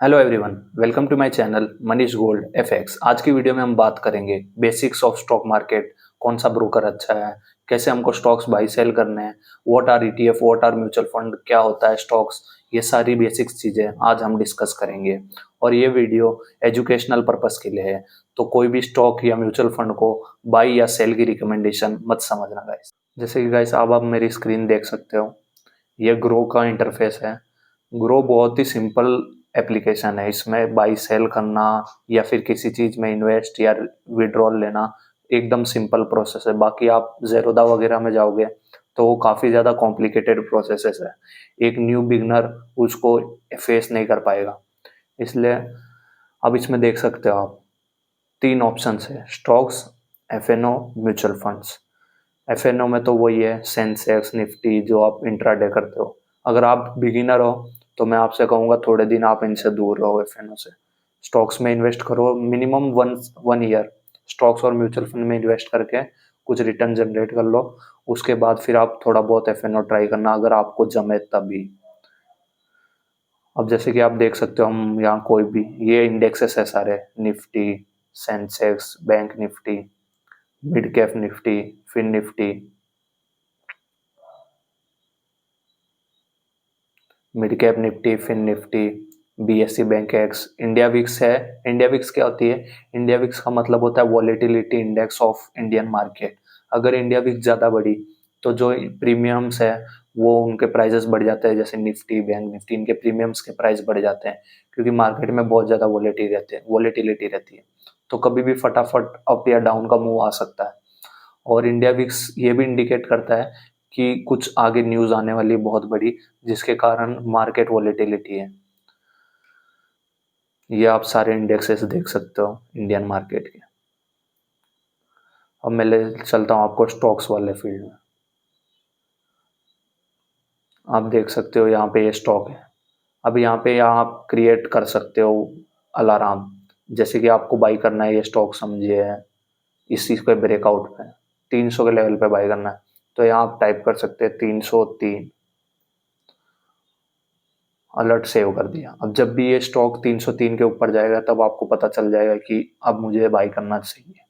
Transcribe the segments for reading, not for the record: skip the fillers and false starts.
Hello everyone, welcome to my channel Manish gold FX. आज की video में हम बात करेंगे बेसिक्स ऑफ स्टॉक मार्केट, कौन सा ब्रोकर अच्छा है, कैसे हमको स्टॉक्स बाई सेल करने हैं, what are ETF, what are mutual fund, क्या होता है स्टॉक्स, ये सारी बेसिक्स चीज़ें आज हम डिस्कस करेंगे। और ये वीडियो एजुकेशनल पर्पस के लिए है, तो कोई भी स्टॉक या म्यूचुअल फंड को बाई या सेल की रिकमेंडेशन मत समझना गाइस। जैसे कि गाइस अब आप मेरी स्क्रीन देख सकते हो, ये ग्रो का इंटरफेस है। ग्रो बहुत ही सिंपल एप्लीकेशन है। इसमें बाई सेल करना या फिर किसी चीज में इन्वेस्ट या विड्रॉल लेना एकदम सिंपल प्रोसेस है। बाकी आप जेरोदा वगैरह में जाओगे तो वो काफी ज्यादा कॉम्प्लिकेटेड प्रोसेसेस है, एक न्यू बिगनर उसको फेस नहीं कर पाएगा। इसलिए अब इसमें देख सकते हो आप तीन ऑप्शंस है, stocks, FnO, mutual funds. FnO में तो वही है सेंसेक्स निफ्टी जो आप इंट्राडे करते हो। अगर आप बिगिनर हो तो मैं आपसे कहूँगा थोड़े दिन आप इनसे दूर रहो एफएनओ से। स्टॉक्स में इन्वेस्ट करो minimum one one year, stocks और म्यूचुअल फंड में इन्वेस्ट करके कुछ रिटर्न जनरेट कर लो। उसके बाद फिर आप थोड़ा बहुत एफएनओ ट्राई करना अगर आपको जमे तभी। अब जैसे कि आप देख सकते हो, हम यहाँ कोई भी ये इंडेक्सेस है सारे, Nifty, Sensex, bank Nifty, mid cap Nifty, fin Nifty, mid cap Nifty, fin Nifty, BSC bankex, India VIX है। इंडिया विक्स क्या होती है? इंडिया विक्स का मतलब होता है volatility index of Indian market. अगर इंडिया विक्स ज़्यादा बढ़ी तो जो प्रीमियम्स है वो उनके प्राइजेस बढ़ जाते हैं। जैसे निफ्टी, बैंक निफ्टी, इनके प्रीमियम्स के प्राइस बढ़ जाते हैं क्योंकि मार्केट में बहुत ज़्यादा वॉलेटिलिटी रहती है। तो कभी भी फटाफट अप या डाउन का मूव आ सकता है। और इंडिया विक्स ये भी इंडिकेट करता है कि कुछ आगे न्यूज आने वाली है बहुत बड़ी, जिसके कारण मार्केट वॉलेटिलिटी है। ये आप सारे इंडेक्सेस देख सकते हो इंडियन मार्केट के। अब मैं ले चलता हूँ आपको स्टॉक्स वाले फील्ड में। आप देख सकते हो यहाँ पे ये स्टॉक है। अब यहाँ पे आप क्रिएट कर सकते हो अलार्म। जैसे कि आपको बाई करना है ये स्टॉक, समझिए इस चीज पे ब्रेकआउट पे 300 के लेवल पे बाई करना है, तो यहाँ आप टाइप कर सकते हैं 303, अलर्ट सेव कर दिया। अब जब भी ये स्टॉक 303 के ऊपर जाएगा तब आपको पता चल जाएगा कि अब मुझे बाई करना चाहिए।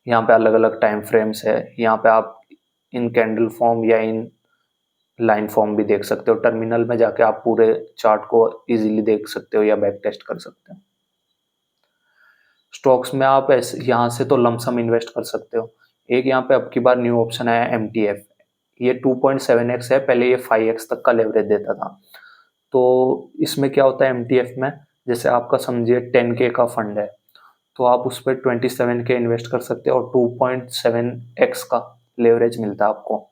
यहाँ पे अलग अलग टाइम फ्रेम्स है। यहाँ पे आप इन कैंडल फॉर्म या इन लाइन फॉर्म भी देख सकते हो। टर्मिनल में जाके आप पूरे चार्ट को इजीली देख सकते हो या बैक टेस्ट कर सकते हो। स्टॉक्स में आप ऐसे यहाँ से तो लमसम इन्वेस्ट कर सकते हो। एक यहाँ पे अब की बार न्यू ऑप्शन आया है MTF। ये 2.7x है, पहले ये 5x तक का लेवरेज देता था। तो इसमें क्या होता है MTF में, जैसे आपका समझिए 10K का फंड है तो आप उस पर 27K इन्वेस्ट कर सकते हो और 2.7x का लेवरेज मिलता है आपको।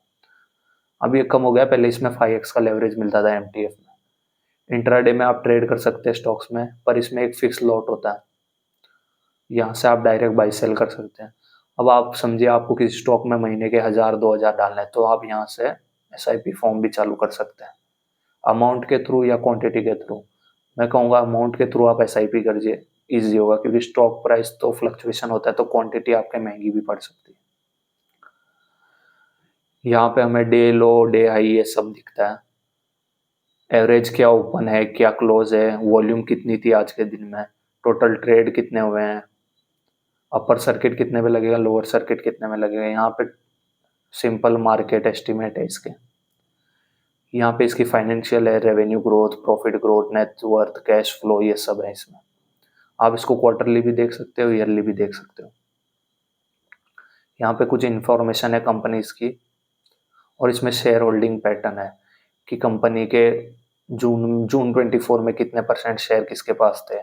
अब ये कम हो गया, पहले इसमें 5x का लेवरेज मिलता था MTF में। इंट्राडे में आप ट्रेड कर सकते हैं स्टॉक्स में, पर इसमें एक फिक्स लॉट होता है, यहाँ से आप डायरेक्ट बाई सेल कर सकते हैं। अब आप समझिए आपको किसी स्टॉक में महीने के 1000-2000 डालना है तो आप यहाँ से SIP फॉर्म भी चालू कर सकते हैं, अमाउंट के थ्रू या क्वांटिटी के थ्रू। मैं कहूँगा अमाउंट के थ्रू आप SIP करिए, ईजी होगा क्योंकि स्टॉक प्राइस तो फ्लक्चुएशन होता है तो क्वांटिटी आपके महंगी भी पड़ सकती है। यहाँ पे हमें डे लो, डे हाई ये सब दिखता है। एवरेज क्या ओपन है, क्या क्लोज है, वॉल्यूम कितनी थी आज के दिन में, टोटल ट्रेड कितने हुए हैं, अपर सर्किट कितने में लगेगा, लोअर सर्किट कितने में लगेगा। यहाँ पे सिंपल मार्केट एस्टिमेट है इसके। यहाँ पे इसकी फाइनेंशियल है, revenue growth, profit growth, net worth, cash flow, ये सब है इसमें। आप इसको क्वार्टरली भी देख सकते हो, ईयरली भी देख सकते हो। यहाँ पे कुछ इंफॉर्मेशन है कंपनीज की और इसमें शेयर होल्डिंग पैटर्न है कि कंपनी के जून जून 24 में कितने परसेंट शेयर किसके पास थे,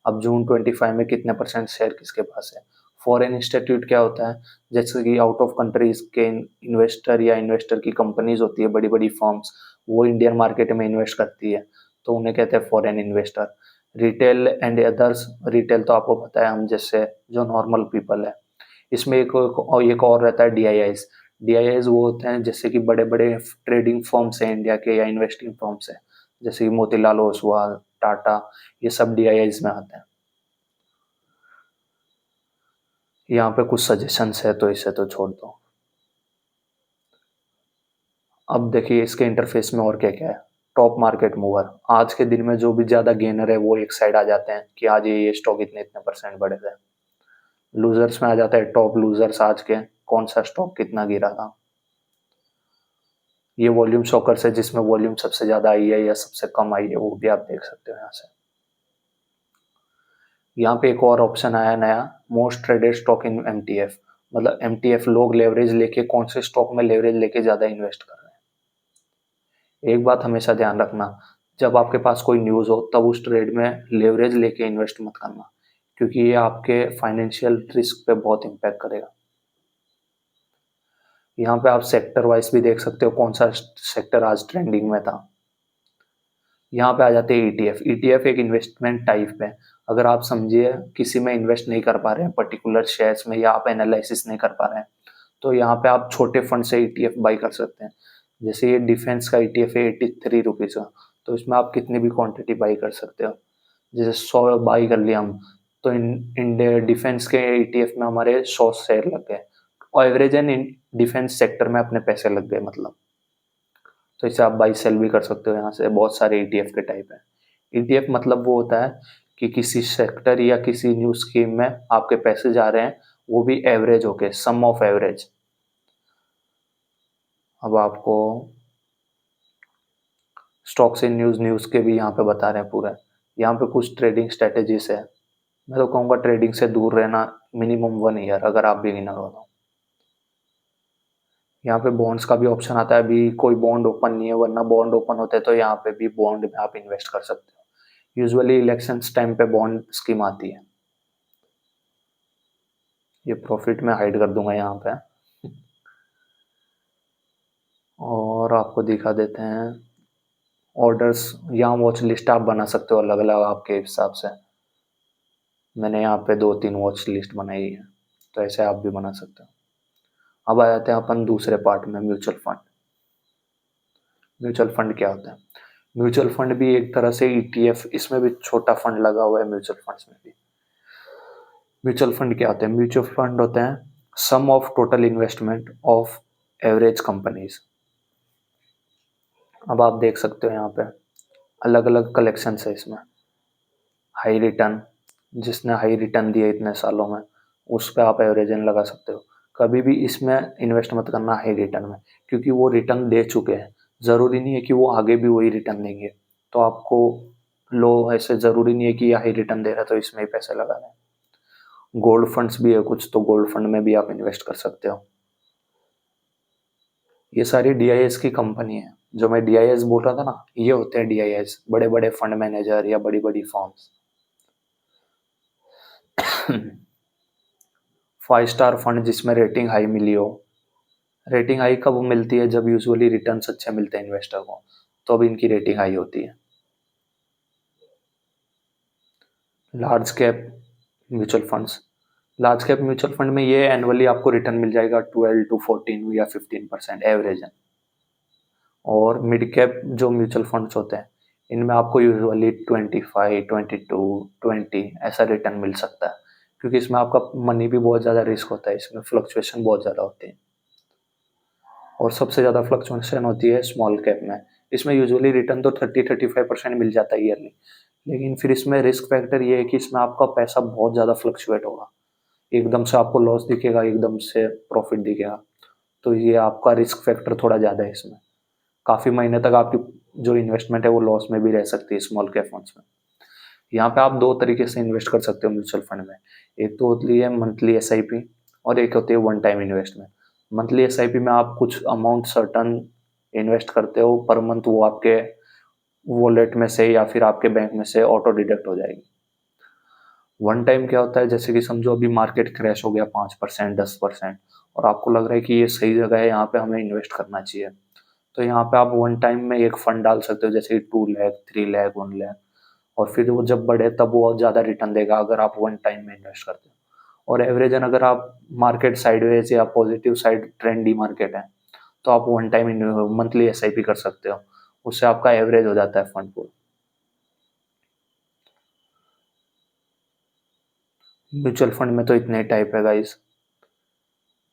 अब जून 25 में कितने परसेंट शेयर किसके पास है। फॉरेन इंस्टीट्यूट क्या होता है, जैसे कि आउट ऑफ कंट्रीज के इन्वेस्टर या इन्वेस्टर की कंपनीज होती है, बड़ी बड़ी फर्म्स, वो इंडियन मार्केट में इन्वेस्ट करती है तो उन्हें कहते हैं foreign investor. Retail and others, retail तो आपको पता है हम जैसे जो नॉर्मल पीपल है। इसमें एक और रहता है DIIs। DIIs वो होते हैं जैसे कि बड़े बड़े ट्रेडिंग फर्म्स हैं इंडिया के या इन्वेस्टिंग फर्म्स हैं, जैसे कि मोतीलाल ओसवाल, टाटा, ये सब DIIs में आते हैं। यहाँ पे कुछ सजेशंस है तो इसे तो छोड़ दो। अब देखिए इसके इंटरफेस में और क्या क्या है। टॉप मार्केट मूवर, आज के दिन में जो भी ज्यादा गेनर है वो एक साइड आ जाते हैं कि आज ये स्टॉक इतने इतने परसेंट बढ़े थे। लूजर्स में आ जाता है टॉप लूजर्स, आज के कौन सा स्टॉक कितना गिरा था। ये वॉल्यूम शॉकर्स है जिसमें वॉल्यूम सबसे ज्यादा आई है या सबसे कम आई है, वो भी आप देख सकते हो यहाँ से। यहाँ पे एक और ऑप्शन आया नया, most traded stock in MTF, मतलब एमटीएफ लोग लेवरेज लेके कौन से स्टॉक में लेवरेज लेके ज्यादा इन्वेस्ट कर रहे हैं। एक बात हमेशा ध्यान रखना, जब आपके पास कोई न्यूज हो तब उस ट्रेड में लेवरेज लेके इन्वेस्ट मत करना, क्योंकि ये आपके फाइनेंशियल रिस्क पे बहुत इम्पैक्ट करेगा। यहाँ पे आप सेक्टर वाइज भी देख सकते हो कौन सा सेक्टर आज ट्रेंडिंग में था। यहाँ पे आ जाते हैं ईटीएफ। ईटीएफ एक इन्वेस्टमेंट टाइप है। अगर आप समझिए किसी में इन्वेस्ट नहीं कर पा रहे हैं पर्टिकुलर शेयर्स में, या आप एनालिसिस नहीं कर पा रहे हैं, तो यहाँ पे आप छोटे फंड से ईटीएफ बाई कर सकते हैं। जैसे ये डिफेंस का ईटीएफ है 83 रुपीज का, तो इसमें आप कितनी भी क्वांटिटी बाई कर सकते हो। जैसे 100 बाई कर लिया हम, तो इन डिफेंस के ईटीएफ में हमारे 100 शेयर लग गए, और एवरेज एंड डिफेंस सेक्टर में अपने पैसे लग गए मतलब। तो इसे आप बाई सेल भी कर सकते हो। यहाँ से बहुत सारे ईटीएफ के टाइप है। ईटीएफ मतलब वो होता है कि किसी सेक्टर या किसी न्यू स्कीम में आपके पैसे जा रहे हैं, वो भी एवरेज होके, सम ऑफ एवरेज। अब आपको स्टॉक्स इन न्यूज न्यूज के भी यहाँ पे बता रहे हैं पूरा। यहाँ पे कुछ ट्रेडिंग स्ट्रेटेजीज है। मैं तो कहूँगा ट्रेडिंग से दूर रहना, मिनिमम 1 ईयर अगर आप बिगिनर हो तो। यहाँ पे बॉन्ड्स का भी ऑप्शन आता है, अभी कोई बॉन्ड ओपन नहीं है, वरना बॉन्ड ओपन होते हैं तो यहाँ पे भी बॉन्ड में आप इन्वेस्ट कर सकते हो। यूजुअली इलेक्शंस टाइम पे बॉन्ड स्कीम आती है। ये प्रॉफिट में हाइड कर दूंगा यहाँ पे, और आपको दिखा देते हैं ऑर्डर्स। यहाँ वॉच लिस्ट आप बना सकते हो अलग अलग आपके हिसाब से। मैंने यहाँ पे 2-3 वॉच लिस्ट बनाई है, तो ऐसे आप भी बना सकते हो। अब आ जाते हैं अपन दूसरे पार्ट में, म्यूचुअल फंड। म्यूचुअल फंड क्या होता है? म्यूचुअल फंड भी एक तरह से ईटीएफ, इसमें भी छोटा फंड लगा हुआ है म्यूचुअल फंड्स में भी। म्यूचुअल फंड क्या होते हैं? म्यूचुअल फंड होते हैं sum of total investment of average companies. अब आप देख सकते हो यहाँ पे अलग अलग कलेक्शन है इसमें। हाई रिटर्न, जिसने हाई रिटर्न दिया इतने सालों में, उस पर आप एवरेज लगा सकते हो। कभी भी इसमें इन्वेस्ट मत करना हाई रिटर्न में, क्योंकि वो रिटर्न दे चुके हैं, जरूरी नहीं है कि वो आगे भी वही रिटर्न देंगे। तो आपको लो, ऐसे जरूरी नहीं है कि ये हाई रिटर्न दे रहा है तो इसमें ही पैसे लगा दें। गोल्ड फंड्स भी है कुछ, तो गोल्ड फंड में भी आप इन्वेस्ट कर सकते हो। ये सारी डीआईएस की कंपनी है। जो मैं डीआईएस बोल रहा था ना, ये होते हैं डीआईएस, बड़े बड़े फंड मैनेजर या बड़ी बड़ी फॉर्म्स। 5 स्टार फंड जिसमें रेटिंग हाई मिली हो। रेटिंग हाई कब मिलती है? जब यूजुअली रिटर्न्स अच्छे मिलते हैं इन्वेस्टर को, तो अब इनकी रेटिंग हाई होती है। Large cap mutual funds, large cap mutual fund में ये एनुअली आपको रिटर्न मिल जाएगा 12 to 14 या 15% एवरेज है। और मिड कैप जो म्यूचुअल फंड्स होते हैं, इनमें आपको यूजुअली 25, 22, 20 ऐसा रिटर्न मिल सकता है, क्योंकि इसमें आपका मनी भी बहुत ज़्यादा रिस्क होता है, इसमें फ्लक्चुएशन बहुत ज़्यादा होती है। और सबसे ज़्यादा फ्लक्चुएशन होती है स्मॉल कैप में। इसमें यूजुअली रिटर्न तो 30-35% मिल जाता है ईयरली, लेकिन फिर इसमें रिस्क फैक्टर ये है कि इसमें आपका पैसा बहुत ज़्यादा फ्लक्चुएट होगा। एकदम से आपको लॉस दिखेगा, एकदम से प्रॉफिट दिखेगा, तो ये आपका रिस्क फैक्टर थोड़ा ज़्यादा है इसमें। काफ़ी महीने तक आपकी जो इन्वेस्टमेंट है वो लॉस में भी रह सकती है स्मॉल कैप फंड्स में। यहाँ पे आप दो तरीके से इन्वेस्ट कर सकते हो म्यूचुअल फंड में। एक तो होती है मंथली एसआईपी, और एक होती है one time investment. Monthly SIP में आप कुछ अमाउंट सर्टन इन्वेस्ट करते हो पर मंथ, वो आपके वॉलेट में से या फिर आपके बैंक में से ऑटो डिडक्ट हो जाएगी। वन टाइम क्या होता है? जैसे कि समझो अभी मार्केट क्रैश हो गया 5%, 10%, और आपको लग रहा है कि ये सही जगह है, यहाँ पे हमें इन्वेस्ट करना चाहिए, तो यहाँ पे आप वन टाइम में एक फंड डाल सकते हो, जैसे 2 लाख, 3 लाख, 1 लाख, और फिर वो जब बढ़े तब वो ज़्यादा रिटर्न देगा अगर आप वन टाइम में इन्वेस्ट करते हो। और एवरेजन अगर आप मार्केट साइडवेज या पॉजिटिव साइड ट्रेंडी मार्केट है, तो आप वन टाइम मंथली एसआईपी कर सकते हो, उससे आपका एवरेज हो जाता है फंड पूरा। म्यूचुअल फंड में तो इतने टाइप है गाइस।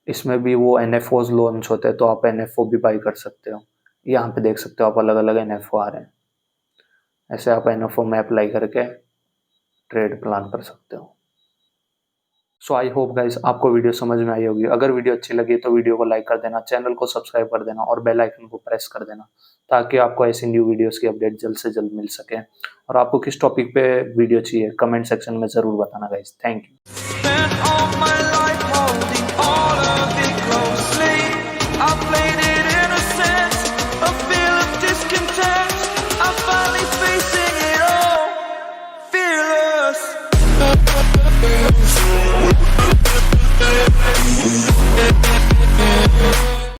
इसमें भी वो एनएफओज लॉन्च होते हैं, तो आप एनएफओ भी बाई कर सकते हो। यहाँ पे देख सकते हो आप अलग अलग NFO आ रहे हैं। ऐसे आप NFO में अप्लाई करके ट्रेड प्लान कर सकते हो। सो आई होप गाइस आपको वीडियो समझ में आई होगी। अगर वीडियो अच्छी लगी तो वीडियो को लाइक कर देना, चैनल को सब्सक्राइब कर देना और बेल आइकन को प्रेस कर देना, ताकि आपको ऐसी न्यू वीडियोस की अपडेट जल्द से जल्द मिल सके। और आपको किस टॉपिक पे वीडियो चाहिए कमेंट सेक्शन में ज़रूर बताना गाइस। Thank you.